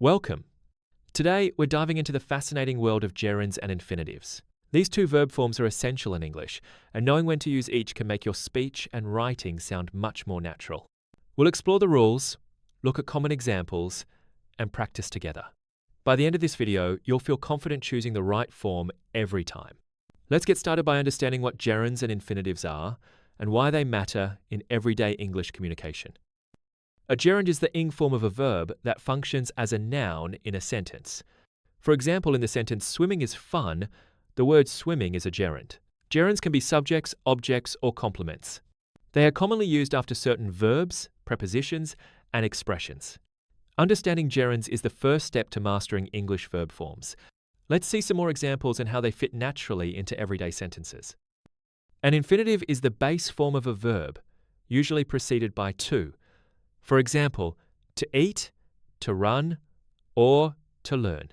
Welcome! Today, we're diving into the fascinating world of gerunds and infinitives. These two verb forms are essential in English, and knowing when to use each can make your speech and writing sound much more natural. We'll explore the rules, look at common examples, and practice together. By the end of this video, you'll feel confident choosing the right form every time. Let's get started by understanding what gerunds and infinitives are and why they matter in everyday English communication. A gerund is the ing form of a verb that functions as a noun in a sentence. For example, in the sentence, swimming is fun, the word swimming is a gerund. Gerunds can be subjects, objects, or complements. They are commonly used after certain verbs, prepositions, and expressions. Understanding gerunds is the first step to mastering English verb forms. Let's see some more examples and how they fit naturally into everyday sentences. An infinitive is the base form of a verb, usually preceded by to. For example, to eat, to run, or to learn.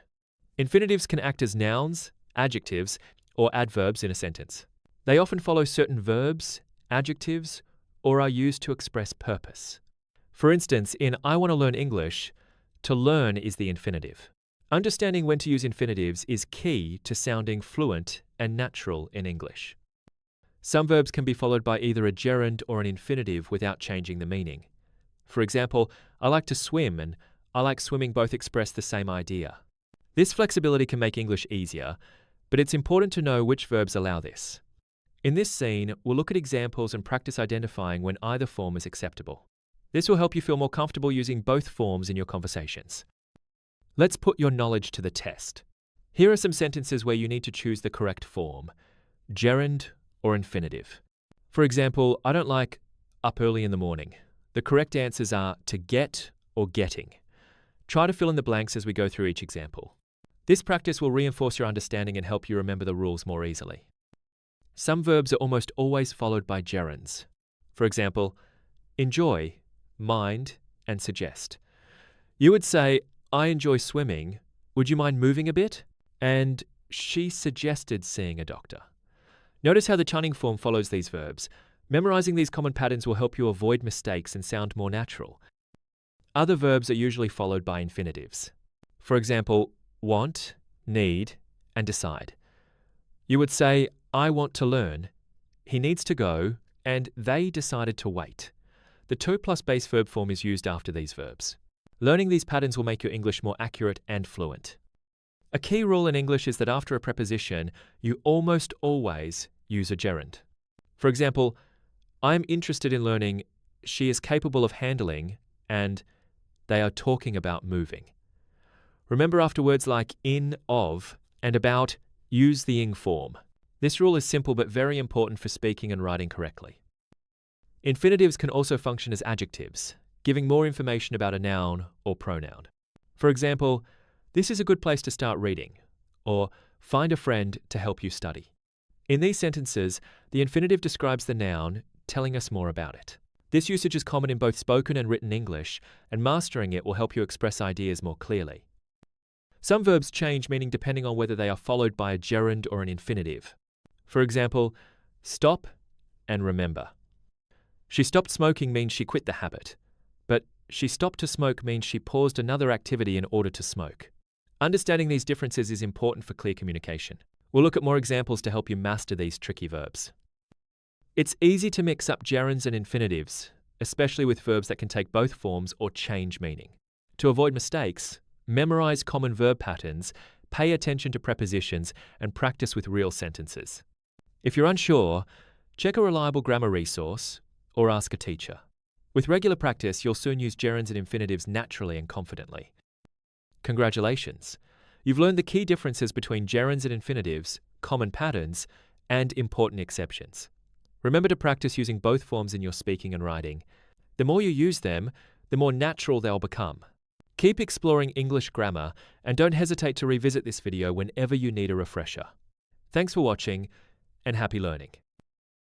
Infinitives can act as nouns, adjectives, or adverbs in a sentence. They often follow certain verbs, adjectives, or are used to express purpose. For instance, in I want to learn English, to learn is the infinitive. Understanding when to use infinitives is key to sounding fluent and natural in English. Some verbs can be followed by either a gerund or an infinitive without changing the meaning. For example, I like to swim and I like swimming both express the same idea. This flexibility can make English easier, but it's important to know which verbs allow this. In this scene, we'll look at examples and practice identifying when either form is acceptable. This will help you feel more comfortable using both forms in your conversations. Let's put your knowledge to the test. Here are some sentences where you need to choose the correct form, gerund or infinitive. For example, I don't like up early in the morning. The correct answers are to get or getting. Try to fill in the blanks as we go through each example. This practice will reinforce your understanding and help you remember the rules more easily. Some verbs are almost always followed by gerunds. For example, enjoy, mind, and suggest. You would say, I enjoy swimming. Would you mind moving a bit? And she suggested seeing a doctor. Notice how the chunning form follows these verbs. Memorizing these common patterns will help you avoid mistakes and sound more natural. Other verbs are usually followed by infinitives. For example, want, need, and decide. You would say, I want to learn, he needs to go, and they decided to wait. The to plus base verb form is used after these verbs. Learning these patterns will make your English more accurate and fluent. A key rule in English is that after a preposition, you almost always use a gerund. For example, I am interested in learning, she is capable of handling, and they are talking about moving. Remember, after words like in, of, and about, use the ing form. This rule is simple but very important for speaking and writing correctly. Infinitives can also function as adjectives, giving more information about a noun or pronoun. For example, this is a good place to start reading, or find a friend to help you study. In these sentences, the infinitive describes the noun, telling us more about it. This usage is common in both spoken and written English, and mastering it will help you express ideas more clearly. Some verbs change meaning depending on whether they are followed by a gerund or an infinitive. For example, stop and remember. She stopped smoking means she quit the habit, but she stopped to smoke means she paused another activity in order to smoke. Understanding these differences is important for clear communication. We'll look at more examples to help you master these tricky verbs. It's easy to mix up gerunds and infinitives, especially with verbs that can take both forms or change meaning. To avoid mistakes, memorize common verb patterns, pay attention to prepositions, and practice with real sentences. If you're unsure, check a reliable grammar resource or ask a teacher. With regular practice, you'll soon use gerunds and infinitives naturally and confidently. Congratulations! You've learned the key differences between gerunds and infinitives, common patterns, and important exceptions. Remember to practice using both forms in your speaking and writing. The more you use them, the more natural they'll become. Keep exploring English grammar and don't hesitate to revisit this video whenever you need a refresher. Thanks for watching and happy learning.